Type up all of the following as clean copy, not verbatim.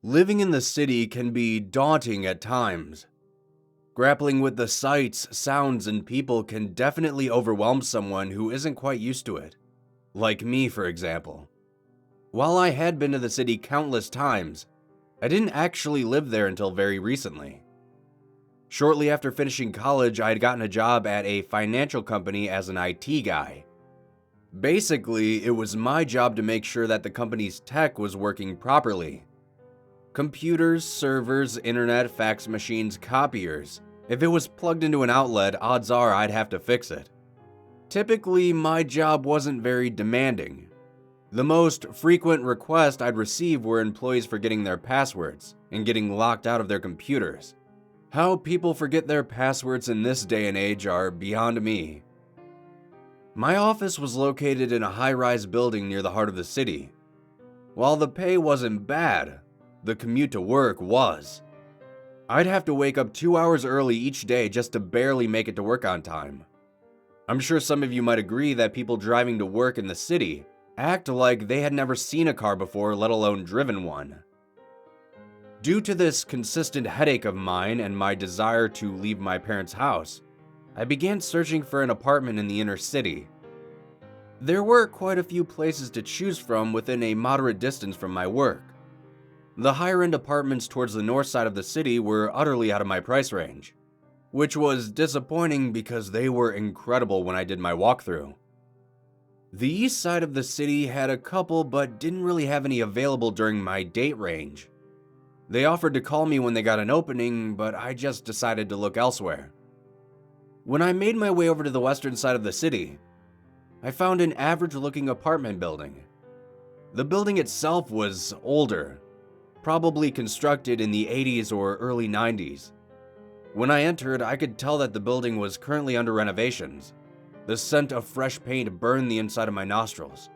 Living in the city can be daunting at times. Grappling with the sights, sounds, and people can definitely overwhelm someone who isn't quite used to it. Like me, for example. While I had been to the city countless times, I didn't actually live there until very recently. Shortly after finishing college, I had gotten a job at a financial company as an IT guy. Basically, it was my job to make sure that the company's tech was working properly. Computers, servers, internet, fax machines, copiers. If it was plugged into an outlet, odds are I'd have to fix it. Typically, my job wasn't very demanding. The most frequent requests I'd receive were employees forgetting their passwords and getting locked out of their computers. How people forget their passwords in this day and age are beyond me. My office was located in a high-rise building near the heart of the city. While the pay wasn't bad, the commute to work was. I'd have to wake up 2 hours early each day just to barely make it to work on time. I'm sure some of you might agree that people driving to work in the city act like they had never seen a car before, let alone driven one. Due to this consistent headache of mine and my desire to leave my parents' house, I began searching for an apartment in the inner city. There were quite a few places to choose from within a moderate distance from my work. The higher-end apartments towards the north side of the city were utterly out of my price range, which was disappointing because they were incredible when I did my walkthrough. The east side of the city had a couple but didn't really have any available during my date range. They offered to call me when they got an opening, but I just decided to look elsewhere. When I made my way over to the western side of the city, I found an average-looking apartment building. The building itself was older, probably constructed in the 80s or early 90s. When I entered, I could tell that the building was currently under renovations. The scent of fresh paint burned the inside of my nostrils.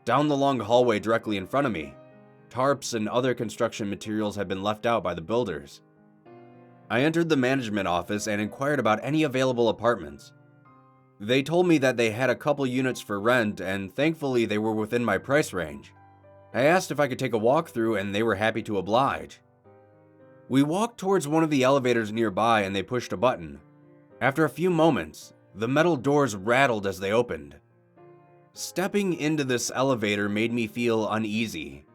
Down the long hallway directly in front of me, tarps and other construction materials had been left out by the builders. I entered the management office and inquired about any available apartments. They told me that they had a couple units for rent, and thankfully they were within my price range. I asked if I could take a walkthrough, and they were happy to oblige. We walked towards one of the elevators nearby, and they pushed a button. After a few moments, the metal doors rattled as they opened. Stepping into this elevator made me feel uneasy.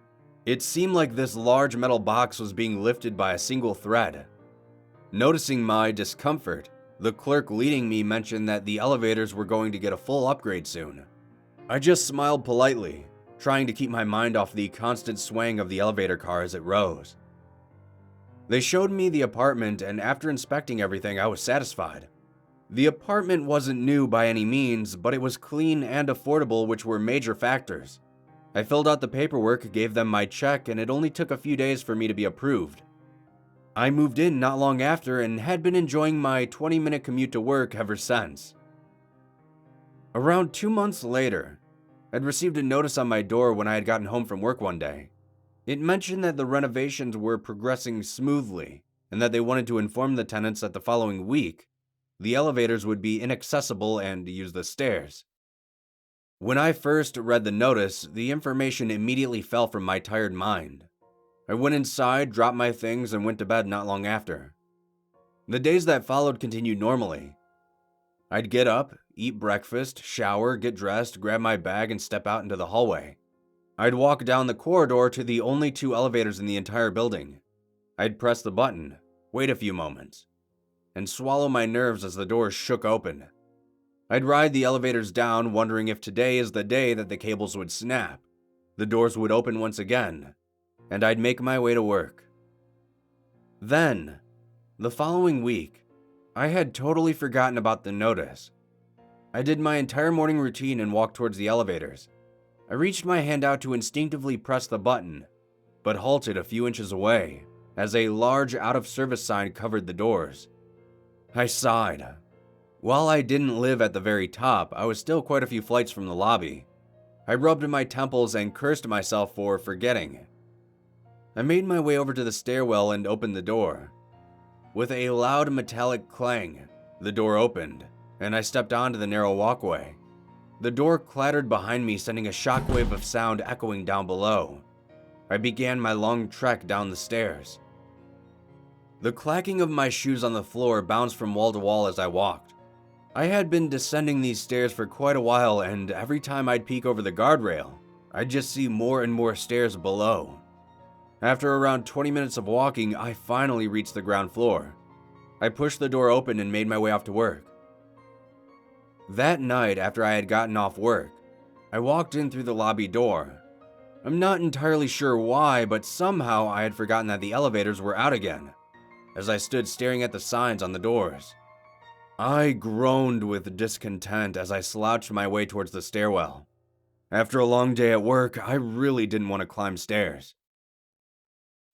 It seemed like this large metal box was being lifted by a single thread. Noticing my discomfort, the clerk leading me mentioned that the elevators were going to get a full upgrade soon. I just smiled politely, trying to keep my mind off the constant swaying of the elevator car as it rose. They showed me the apartment, and after inspecting everything, I was satisfied. The apartment wasn't new by any means, but it was clean and affordable, which were major factors. I filled out the paperwork, gave them my check, and it only took a few days for me to be approved. I moved in not long after and had been enjoying my 20-minute commute to work ever since. Around 2 months later, I'd received a notice on my door when I had gotten home from work one day. It mentioned that the renovations were progressing smoothly and that they wanted to inform the tenants that the following week, the elevators would be inaccessible and use the stairs. When I first read the notice, the information immediately fell from my tired mind. I went inside, dropped my things, and went to bed not long after. The days that followed continued normally. I'd get up, eat breakfast, shower, get dressed, grab my bag, and step out into the hallway. I'd walk down the corridor to the only 2 elevators in the entire building. I'd press the button, wait a few moments, and swallow my nerves as the doors shook open. I'd ride the elevators down, wondering if today is the day that the cables would snap, the doors would open once again, and I'd make my way to work. Then, the following week, I had totally forgotten about the notice. I did my entire morning routine and walked towards the elevators. I reached my hand out to instinctively press the button, but halted a few inches away as a large out-of-service sign covered the doors. I sighed. While I didn't live at the very top, I was still quite a few flights from the lobby. I rubbed my temples and cursed myself for forgetting. I made my way over to the stairwell and opened the door. With a loud metallic clang, the door opened, and I stepped onto the narrow walkway. The door clattered behind me, sending a shockwave of sound echoing down below. I began my long trek down the stairs. The clacking of my shoes on the floor bounced from wall to wall as I walked. I had been descending these stairs for quite a while, and every time I'd peek over the guardrail, I'd just see more and more stairs below. After around 20 minutes of walking, I finally reached the ground floor. I pushed the door open and made my way off to work. That night, after I had gotten off work, I walked in through the lobby door. I'm not entirely sure why, but somehow I had forgotten that the elevators were out again, as I stood staring at the signs on the doors. I groaned with discontent as I slouched my way towards the stairwell. After a long day at work, I really didn't want to climb stairs.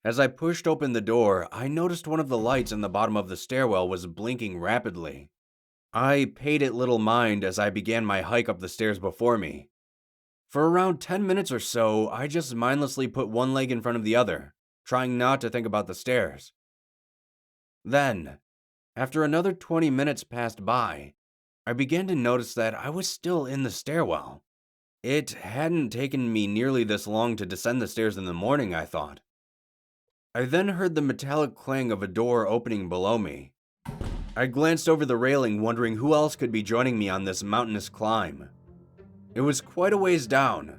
As I pushed open the door, I noticed one of the lights in the bottom of the stairwell was blinking rapidly. I paid it little mind as I began my hike up the stairs before me. For around 10 minutes or so, I just mindlessly put one leg in front of the other, trying not to think about the stairs. Then, after another 20 minutes passed by, I began to notice that I was still in the stairwell. It hadn't taken me nearly this long to descend the stairs in the morning, I thought. I then heard the metallic clang of a door opening below me. I glanced over the railing, wondering who else could be joining me on this mountainous climb. It was quite a ways down,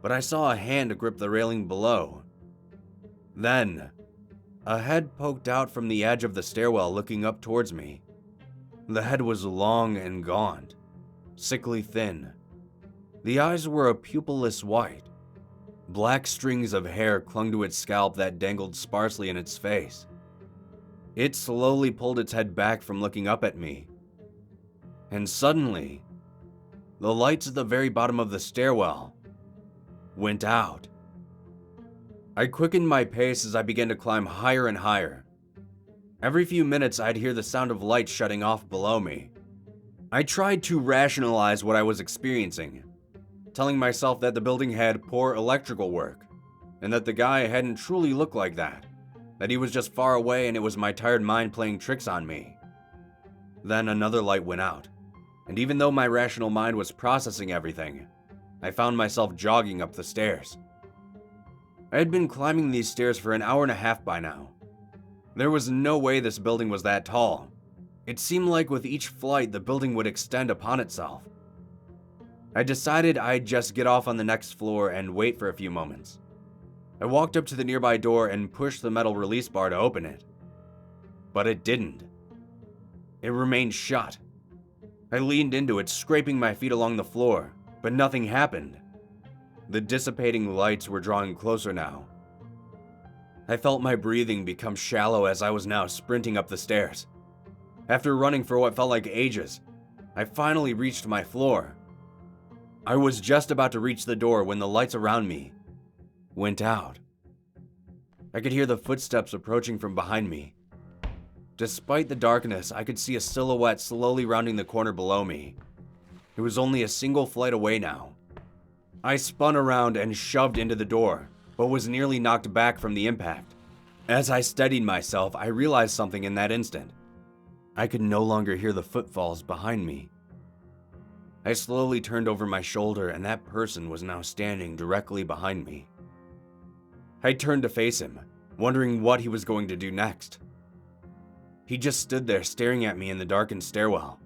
but I saw a hand grip the railing below. Then, a head poked out from the edge of the stairwell looking up towards me. The head was long and gaunt, sickly thin. The eyes were a pupilless white. Black strings of hair clung to its scalp that dangled sparsely in its face. It slowly pulled its head back from looking up at me. And suddenly, the lights at the very bottom of the stairwell went out. I quickened my pace as I began to climb higher and higher. Every few minutes, I'd hear the sound of lights shutting off below me. I tried to rationalize what I was experiencing, telling myself that the building had poor electrical work, and that the guy hadn't truly looked like that he was just far away and it was my tired mind playing tricks on me. Then another light went out, and even though my rational mind was processing everything, I found myself jogging up the stairs. I had been climbing these stairs for an hour and a half by now. There was no way this building was that tall. It seemed like with each flight the building would extend upon itself. I decided I'd just get off on the next floor and wait for a few moments. I walked up to the nearby door and pushed the metal release bar to open it. But it didn't. It remained shut. I leaned into it, scraping my feet along the floor, but nothing happened. The dissipating lights were drawing closer now. I felt my breathing become shallow as I was now sprinting up the stairs. After running for what felt like ages, I finally reached my floor. I was just about to reach the door when the lights around me went out. I could hear the footsteps approaching from behind me. Despite the darkness, I could see a silhouette slowly rounding the corner below me. It was only a single flight away now. I spun around and shoved into the door, but was nearly knocked back from the impact. As I steadied myself, I realized something in that instant. I could no longer hear the footfalls behind me. I slowly turned over my shoulder, and that person was now standing directly behind me. I turned to face him, wondering what he was going to do next. He just stood there staring at me in the darkened stairwell.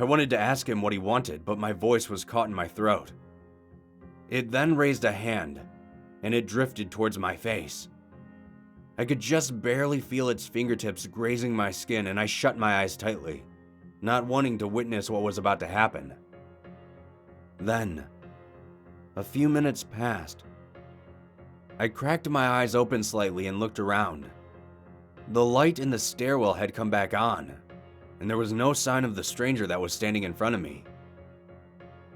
I wanted to ask him what he wanted, but my voice was caught in my throat. It then raised a hand, and it drifted towards my face. I could just barely feel its fingertips grazing my skin, and I shut my eyes tightly, not wanting to witness what was about to happen. Then, a few minutes passed. I cracked my eyes open slightly and looked around. The light in the stairwell had come back on, and there was no sign of the stranger that was standing in front of me.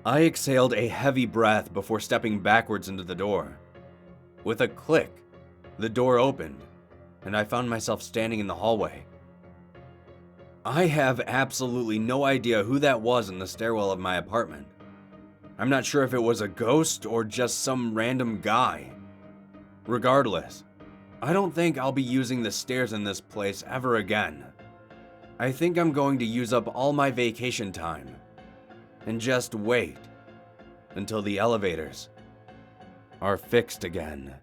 I exhaled a heavy breath before stepping backwards into the door. With a click, the door opened, and I found myself standing in the hallway. I have absolutely no idea who that was in the stairwell of my apartment. I'm not sure if it was a ghost or just some random guy. Regardless, I don't think I'll be using the stairs in this place ever again. I think I'm going to use up all my vacation time and just wait until the elevators are fixed again.